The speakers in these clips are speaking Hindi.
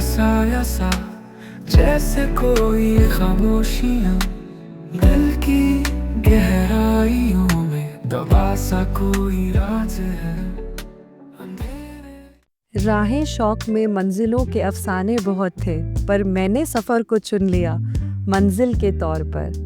साया सा, जैसे कोई खामोशियाँ दिल की गहराइयों में दबा सा कोई राज है। राहें शौक में मंजिलों के अफसाने बहुत थे, पर मैंने सफ़र को चुन लिया मंजिल के तौर पर।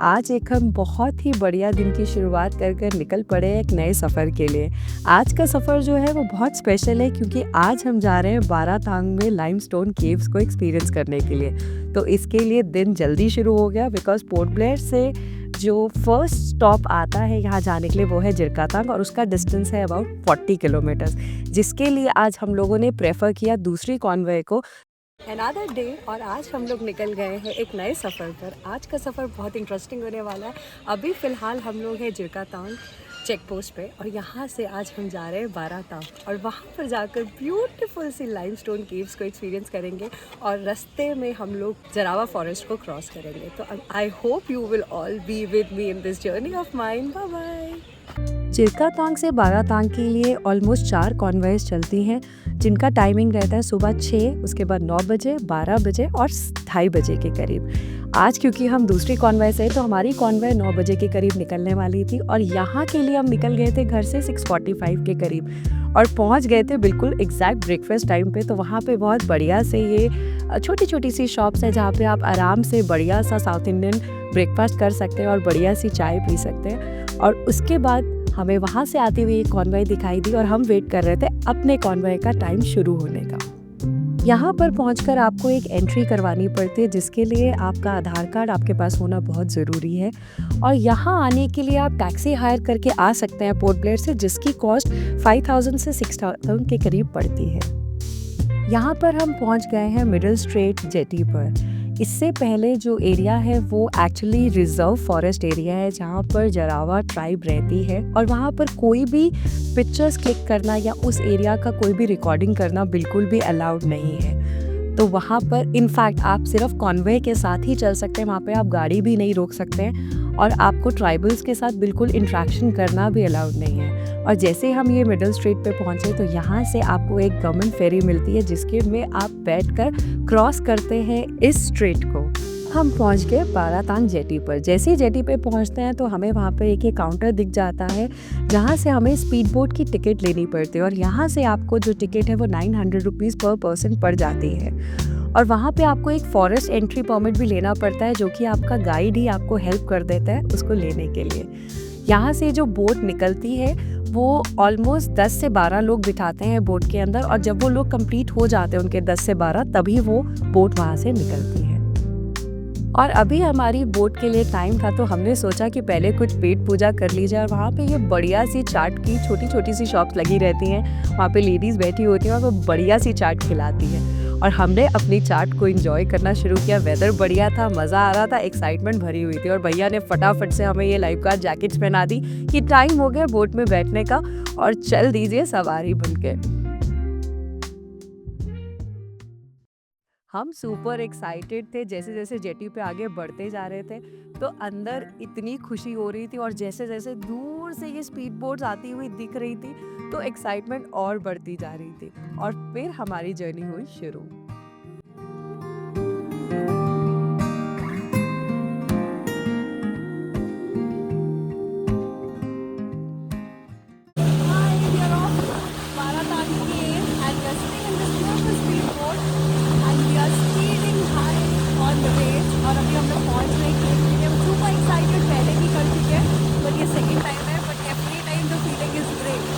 आज एक हम बहुत ही बढ़िया दिन की शुरुआत कर निकल पड़े हैं एक नए सफ़र के लिए। आज का सफ़र जो है वो बहुत स्पेशल है, क्योंकि आज हम जा रहे हैं बारातांग में लाइमस्टोन केव्स को एक्सपीरियंस करने के लिए। तो इसके लिए दिन जल्दी शुरू हो गया, बिकॉज पोर्ट ब्लेयर से जो फर्स्ट स्टॉप आता है यहाँ जाने के लिए वो है जिरकातांग, और उसका डिस्टेंस है अबाउट 40 किलोमीटर्स, जिसके लिए आज हम लोगों ने प्रेफर किया दूसरी कॉन्वॉय को। अनदर डे, और आज हम लोग निकल गए हैं एक नए सफ़र पर। आज का सफ़र बहुत इंटरेस्टिंग होने वाला है। अभी फ़िलहाल हम लोग हैं जिरकातांग चेक पोस्ट पे, और यहाँ से आज हम जा रहे हैं बारातांग, और वहाँ पर जाकर ब्यूटीफुल सी लाइमस्टोन केव्स को एक्सपीरियंस करेंगे, और रास्ते में हम लोग जरावा फॉरेस्ट को क्रॉस करेंगे। तो I hope you will all be with me in this journey of mine. Bye bye. Jirkatang से बारातांग के लिए ऑलमोस्ट 4 कॉन्वॉयज चलती हैं, जिनका टाइमिंग रहता है सुबह 6, उसके बाद 9 बजे, 12 बजे और 2:30 बजे के करीब। आज क्योंकि हम दूसरी कॉन्वॉय से, तो हमारी कॉन्वॉय 9 बजे के करीब निकलने वाली थी, और यहाँ के लिए हम निकल गए थे घर से 6:45 के करीब, और पहुँच गए थे बिल्कुल एग्जैक्ट ब्रेकफास्ट टाइम पे। तो वहाँ पे बहुत बढ़िया से ये छोटी छोटी सी शॉप्स है, जहाँ पे आप आराम से बढ़िया सा साउथ इंडियन ब्रेकफास्ट कर सकते हैं और बढ़िया सी चाय पी सकते हैं। और उसके बाद हमें वहाँ से आती हुई एक कॉन्वॉय दिखाई दी, और हम वेट कर रहे थे अपने कॉन्वॉय का टाइम शुरू होने का। यहाँ पर पहुँचकर आपको एक एंट्री करवानी पड़ती है, जिसके लिए आपका आधार कार्ड आपके पास होना बहुत ज़रूरी है। और यहाँ आने के लिए आप टैक्सी हायर करके आ सकते हैं पोर्ट ब्लेयर से, जिसकी कॉस्ट 5000 से 6000 के करीब पड़ती है। यहाँ पर हम पहुँच गए हैं मिडिल स्ट्रेट जेटी पर। इससे पहले जो एरिया है वो एक्चुअली रिजर्व फॉरेस्ट एरिया है, जहाँ पर जरावा ट्राइब रहती है, और वहाँ पर कोई भी पिक्चर्स क्लिक करना या उस एरिया का कोई भी रिकॉर्डिंग करना बिल्कुल भी अलाउड नहीं है। तो वहाँ पर इनफैक्ट आप सिर्फ कॉन्वॉय के साथ ही चल सकते हैं, वहाँ पे आप गाड़ी भी नहीं रोक सकते हैं, और आपको ट्राइबल्स के साथ बिल्कुल इंट्रैक्शन करना भी अलाउड नहीं है। और जैसे हम ये मिडिल स्ट्रीट पे पहुँचे, तो यहाँ से आपको एक गवर्नमेंट फेरी मिलती है, जिसके में आप बैठकर क्रॉस करते हैं इस स्ट्रीट को। हम पहुँच गए बारातांग जेटी पर। जैसे ही जेटी पे पहुँचते हैं तो हमें वहाँ पर एक काउंटर दिख जाता है, जहाँ से हमें स्पीड बोट की टिकट लेनी पड़ती है, और यहाँ से आपको जो टिकट है वो 900 रुपीज़ पर पर्सन पड़ जाती है। और वहाँ पे आपको एक फॉरेस्ट एंट्री परमिट भी लेना पड़ता है, जो कि आपका गाइड ही आपको हेल्प कर देता है उसको लेने के लिए। यहाँ से जो बोट निकलती है वो ऑलमोस्ट 10 से 12 लोग बिठाते हैं बोट के अंदर, और जब वो लोग कंप्लीट हो जाते हैं उनके 10 से 12, तभी वो बोट वहाँ से निकलती है। और अभी हमारी बोट के लिए टाइम था, तो हमने सोचा कि पहले कुछ पेट पूजा कर ली जाए। और वहाँ पे ये बढ़िया सी चाट की छोटी छोटी सी शॉप्स लगी रहती हैं, वहाँ पे लेडीज़ बैठी होती हैं और वो बढ़िया सी चाट खिलाती हैं। और हमने अपनी चाट को एंजॉय करना शुरू किया। वेदर बढ़िया था, मज़ा आ रहा था, एक्साइटमेंट भरी हुई थी, और भैया ने फटाफट से हमें ये लाइफ गार्ड जैकेट्स पहना दी कि टाइम हो गया बोट में बैठने का, और चल दीजिए सवारी बनके। हम सुपर एक्साइटेड थे। जैसे जैसे जेटी पे आगे बढ़ते जा रहे थे, तो अंदर इतनी खुशी हो रही थी, और जैसे जैसे दूर से ये स्पीड बोट्स आती हुई दिख रही थी, तो एक्साइटमेंट और बढ़ती जा रही थी, और फिर हमारी जर्नी हुई शुरू। और अभी हम लोग पहुँच रहे हैं, सुपर एक्साइटेड पहले भी कर चुके हैं, बट ये सेकंड टाइम है, but every time the feeling is great.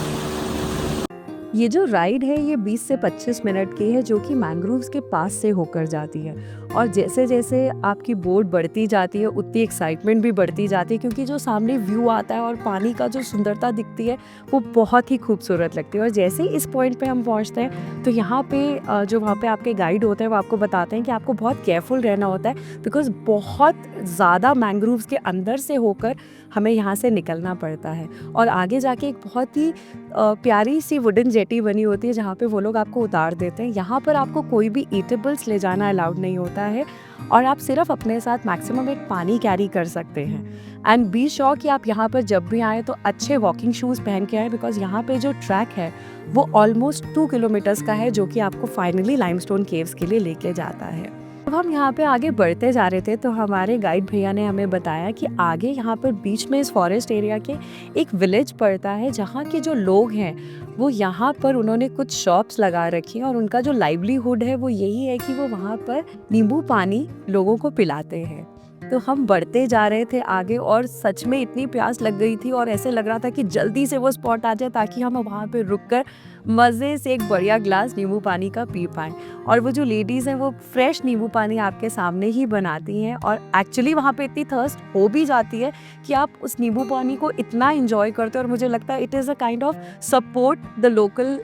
ये जो राइड है ये 20 से 25 मिनट की है, जो कि मैंग्रोव्स के पास से होकर जाती है, और जैसे जैसे आपकी बोट बढ़ती जाती है उतनी एक्साइटमेंट भी बढ़ती जाती है, क्योंकि जो सामने व्यू आता है और पानी का जो सुंदरता दिखती है वो बहुत ही खूबसूरत लगती है। और जैसे ही इस पॉइंट पे हम पहुंचते हैं, तो यहाँ पे जो वहाँ पे आपके गाइड होते हैं वो आपको बताते हैं कि आपको बहुत केयरफुल रहना होता है, बिकॉज बहुत ज़्यादा मैंग्रोव्स के अंदर से होकर हमें यहाँ से निकलना पड़ता है। और आगे जाके एक बहुत ही प्यारी सी वुडन जेटी बनी होती है, जहाँ पे वो लोग आपको उतार देते हैं। यहाँ पर आपको कोई भी ईटेबल्स ले जाना अलाउड नहीं होता है, होता है और आप सिर्फ अपने साथ मैक्सिमम एक पानी कैरी कर सकते हैं। एंड बी श्योर कि आप यहाँ पर जब भी आएँ तो अच्छे वॉकिंग शूज़ पहन के आएँ, बिकॉज यहाँ पे जो ट्रैक है वो ऑलमोस्ट 2 किलोमीटर्स का है, जो कि आपको फाइनली लाइमस्टोन केव्स के लिए लेके जाता है। जब हम यहाँ पे आगे बढ़ते जा रहे थे तो हमारे गाइड भैया ने हमें बताया कि आगे यहाँ पर बीच में इस फॉरेस्ट एरिया के एक विलेज पड़ता है, जहाँ के जो लोग हैं वो यहाँ पर उन्होंने कुछ शॉप्स लगा रखी हैं और उनका जो लाइवलीहुड है वो यही है कि वो वहाँ पर नींबू पानी लोगों को पिलाते हैं। तो हम बढ़ते जा रहे थे आगे और सच में इतनी प्यास लग गई थी और ऐसे लग रहा था कि जल्दी से वो स्पॉट आ जाए ताकि हम वहाँ पे रुककर मज़े से एक बढ़िया ग्लास नींबू पानी का पी पाएँ। और वो जो लेडीज़ हैं वो फ्रेश नींबू पानी आपके सामने ही बनाती हैं और एक्चुअली वहाँ पे इतनी थर्स्ट हो भी जाती है कि आप उस नींबू पानी को इतना इंजॉय करते हो। और मुझे लगता है it is a kind of support the local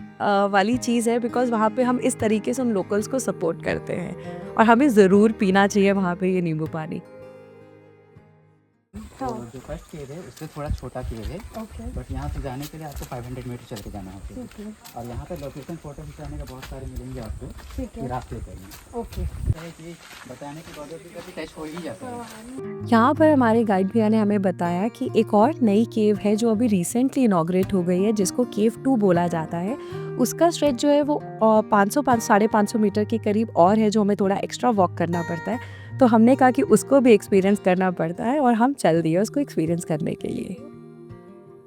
वाली चीज़ है, बिकॉज वहाँ पे हम इस तरीके से उन लोकल्स को सपोर्ट करते हैं और हमें ज़रूर पीना चाहिए वहाँ पे ये नींबू पानी। तो जो फर्स्ट केव है उससे थोड़ा छोटा केव है, बट यहाँ से जाने के लिए आपको 500 मीटर चल के जाना होगा। और यहाँ पे लोकेशन फोटो खिंचाने का बहुत सारे मिलेंगे आपको ये रास्ते पर। है कि बताने की वजह से कभी टच हो ही जाता है। यहाँ पर हमारे गाइड भैया ने हमें बताया कि एक और नई केव है जो अभी रिसेंटली इनॉग्रेट हो गई है, जिसको केव 2 बोला जाता है। उसका स्ट्रेच जो है वो 500-550 मीटर के करीब और है, जो हमें थोड़ा एक्स्ट्रा वॉक करना पड़ता है। तो हमने कहा कि उसको भी एक्सपीरियंस करना पड़ता है और हम चल दिए उसको एक्सपीरियंस करने के लिए।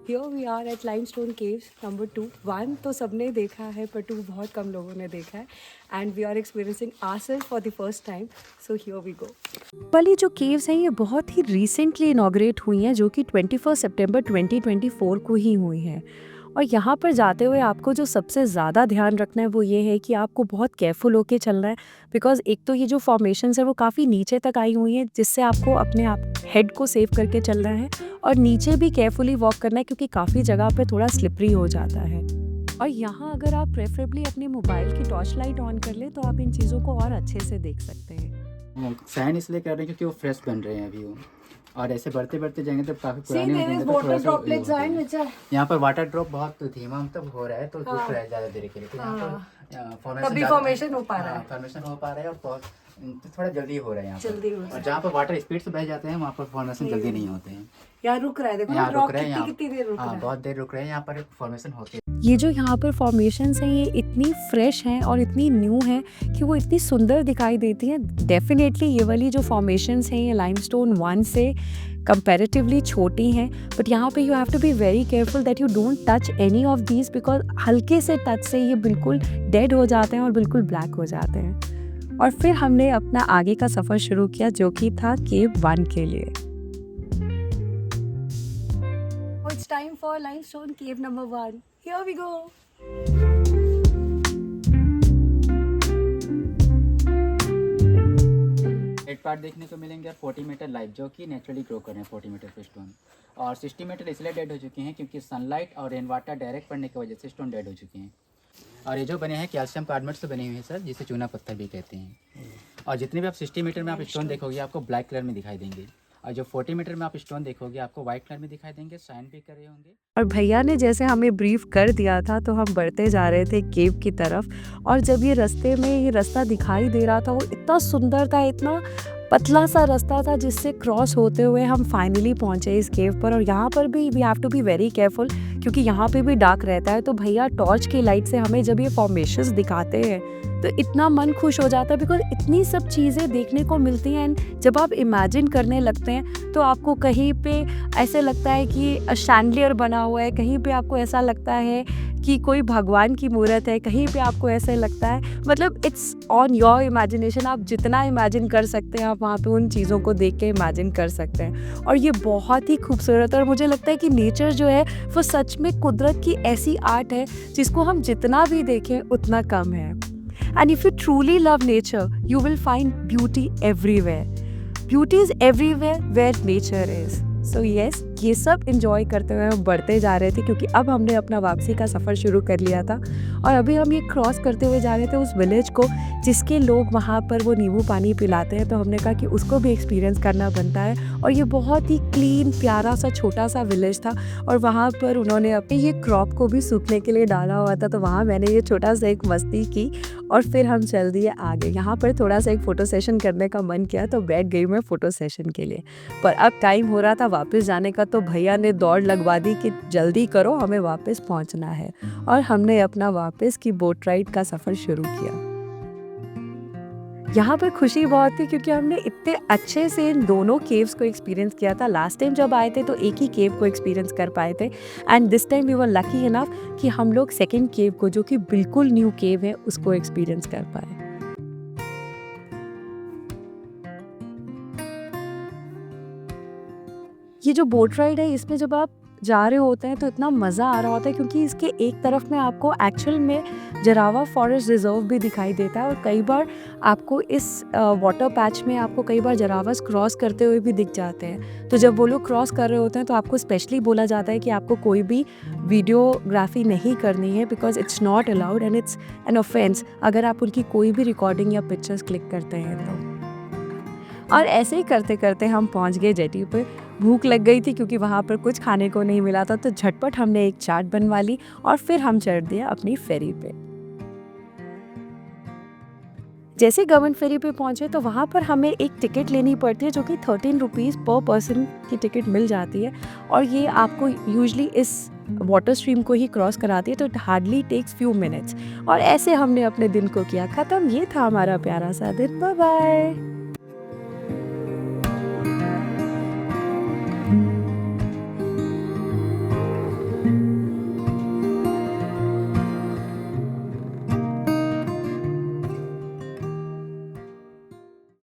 Here we are at limestone caves number 2. 1 तो सबने देखा है पर 2 बहुत कम लोगों ने देखा है and we are experiencing ourselves for the first time. So here we go. वाली जो caves हैं ये बहुत ही recently inaugurate हुई हैं, जो कि 21 सितंबर 2024 को ही हुई हैं। और यहाँ पर जाते हुए आपको जो सबसे ज़्यादा ध्यान रखना है वो ये है कि आपको बहुत केयरफुल होके चलना है, बिकॉज एक तो ये जो फॉर्मेशंस है वो काफ़ी नीचे तक आई हुई हैं, जिससे आपको अपने आप हेड को सेव करके चलना है और नीचे भी केयरफुली वॉक करना है, क्योंकि काफ़ी जगह पे थोड़ा स्लिपरी हो जाता है। और यहाँ अगर आप प्रेफरेबली अपने मोबाइल की टॉर्च लाइट ऑन कर लें तो आप इन चीज़ों को और अच्छे से देख सकते हैं। साइन इसलिए कर रहे हैं क्योंकि वो फ्रेश बन रहे हैं अभी वो, और ऐसे बढ़ते बढ़ते जाएंगे तो काफी पुराने हो जाएंगे तो थोड़ा सा यहाँ पर वाटर ड्रॉप बहुत धीमा मतलब हो रहा है, तो रुक रहा है ज्यादा देर के लिए। तो यहाँ पर फॉर्मेशन हो पा रहा है, फॉर्मेशन हो पा रहा है और तो थोड़ा जल्दी हो रहा है यहाँ पर। और जहाँ पर वाटर स्पीड से बह जाते हैं वहाँ पर फॉर्मेशन जल्दी नहीं होते हैं। यहाँ रुक रहा है, देखो यहाँ रुक रहे हैं, कितनी देर रुक रहा है, बहुत देर रुक रहे हैं यहाँ पर फॉर्मेशन होते हैं। ये जो यहाँ पर फॉर्मेशंस हैं ये इतनी फ्रेश हैं और इतनी न्यू हैं कि वो इतनी सुंदर दिखाई देती हैं। डेफिनेटली ये वाली जो फॉर्मेशंस हैं ये लाइमस्टोन 1 से कंपैरेटिवली छोटी हैं, बट यहाँ पे you have to be very careful that you don't touch any of these, because हल्के से टच से ये बिल्कुल डेड हो जाते हैं और बिल्कुल ब्लैक हो जाते हैं। और फिर हमने अपना आगे का सफ़र शुरू किया, जो कि था केव 1 के लिए। It's time for limestone cave number 1. Here we go. Head part देखने को मिलेंगे और 40 मीटर लाइफ जो कि नेचुरली ग्रो कर रहे हैं 40 मीटर पे स्टोन, और 60 मीटर इसलिए डेड हो चुके हैं क्योंकि सनलाइट और रेन वाटर डायरेक्ट पड़ने की वजह से स्टोन डेड हो चुके हैं। और ये जो बने हैं कैल्शियम कार्बोनेट से बने हुए हैं सर, जिसे चूना पत्थर भी कहते हैं। और जितने भी आप 60 मीटर में आप स्टोन देखोगे आपको ब्लैक कलर में दिखाई देंगे, और जो 40 मीटर में आप स्टोन देखोगे आपको व्हाइट कलर में दिखाई देंगे, शाइन भी करे होंगे। और भैया ने जैसे हमें ब्रीफ कर दिया था तो हम बढ़ते जा रहे थे केव की तरफ, और जब ये रास्ते में ये रास्ता दिखाई दे रहा था वो इतना सुंदर था, इतना पतला सा रास्ता था जिससे क्रॉस होते हुए हम फाइनली पहुंचे इस केव पर। और यहाँ पर भी we have to be very careful क्योंकि यहाँ पे भी डार्क रहता है। तो भैया टॉर्च की लाइट से हमें जब ये फॉर्मेशंस दिखाते हैं तो इतना मन खुश हो जाता है, बिकॉज इतनी सब चीज़ें देखने को मिलती हैं। एंड जब आप इमेजिन करने लगते हैं तो आपको कहीं पे ऐसे लगता है कि शैंडलियर बना हुआ है, कहीं पे आपको ऐसा लगता है कि कोई भगवान की मूर्त है, कहीं पे आपको ऐसे लगता है, मतलब इट्स ऑन योर इमेजिनेशन। आप जितना इमेजिन कर सकते हैं आप वहाँ पे उन चीज़ों को देख के इमेजिन कर सकते हैं। और ये बहुत ही खूबसूरत है और मुझे लगता है कि नेचर जो है वो सच में कुदरत की ऐसी आर्ट है जिसको हम जितना भी देखें उतना कम है। And if you truly love nature, you will find beauty everywhere. Beauty is everywhere where nature is. So yes, ये सब इंजॉय करते हुए हम बढ़ते जा रहे थे, क्योंकि अब हमने अपना वापसी का सफ़र शुरू कर लिया था। और अभी हम ये क्रॉस करते हुए जा रहे थे उस विलेज को जिसके लोग वहाँ पर वो नींबू पानी पिलाते हैं। तो हमने कहा कि उसको भी एक्सपीरियंस करना बनता है। और ये बहुत ही क्लीन प्यारा सा छोटा सा विलेज था, और वहाँ पर उन्होंने अपने ये क्रॉप को भी सूखने के लिए डाला हुआ था। तो वहाँ मैंने ये छोटा सा एक मस्ती की और फिर हम चल दिए आगे। यहाँ पर थोड़ा सा एक फ़ोटो सेशन करने का मन किया तो बैठ गई मैं फ़ोटो सेशन के लिए। पर अब टाइम हो रहा था वापस जाने का, तो भैया ने दौड़ लगवा दी कि जल्दी करो, हमें वापस पहुँचना है। और हमने अपना वापस की बोट राइड का सफ़र शुरू किया। यहाँ पर खुशी बहुत थी क्योंकि हमने इतने अच्छे से इन दोनों केव्स को एक्सपीरियंस किया था। लास्ट टाइम जब आए थे तो एक ही केव को एक्सपीरियंस कर पाए थे, and this time we were lucky enough कि हम लोग सेकंड केव को, जो कि बिल्कुल न्यू केव है, उसको एक्सपीरियंस कर पाए। ये जो बोट राइड है, इसमें जब आप जा रहे होते हैं तो इतना मज़ा आ रहा होता है, क्योंकि इसके एक तरफ में आपको एक्चुअल में जरावा फॉरेस्ट रिजर्व भी दिखाई देता है। और कई बार आपको इस वाटर पैच में आपको कई बार जरावास क्रॉस करते हुए भी दिख जाते हैं। तो जब वो लोग क्रॉस कर रहे होते हैं तो आपको स्पेशली बोला जाता है कि आपको कोई भी वीडियोग्राफी नहीं करनी है, because it's not allowed and it's an offence अगर आप उनकी कोई भी रिकॉर्डिंग या पिक्चर्स क्लिक करते हैं तो। और ऐसे ही करते करते हम पहुंच गए जेटी पे। भूख लग गई थी क्योंकि वहाँ पर कुछ खाने को नहीं मिला था, तो झटपट हमने एक चाट बनवा ली और फिर हम चढ़ दिया अपनी फेरी पे। जैसे गवन फेरी पे पहुंचे तो वहाँ पर हमें एक टिकट लेनी पड़ती है, जो कि 13 रुपीज़ पर पर्सन की टिकट मिल जाती है। और ये आपको यूजुअली इस वाटर स्ट्रीम को ही क्रॉस कराती है, तो it hardly takes few minutes. और ऐसे हमने अपने दिन को किया ख़त्म। ये था हमारा प्यारा सा दिन। Bye bye.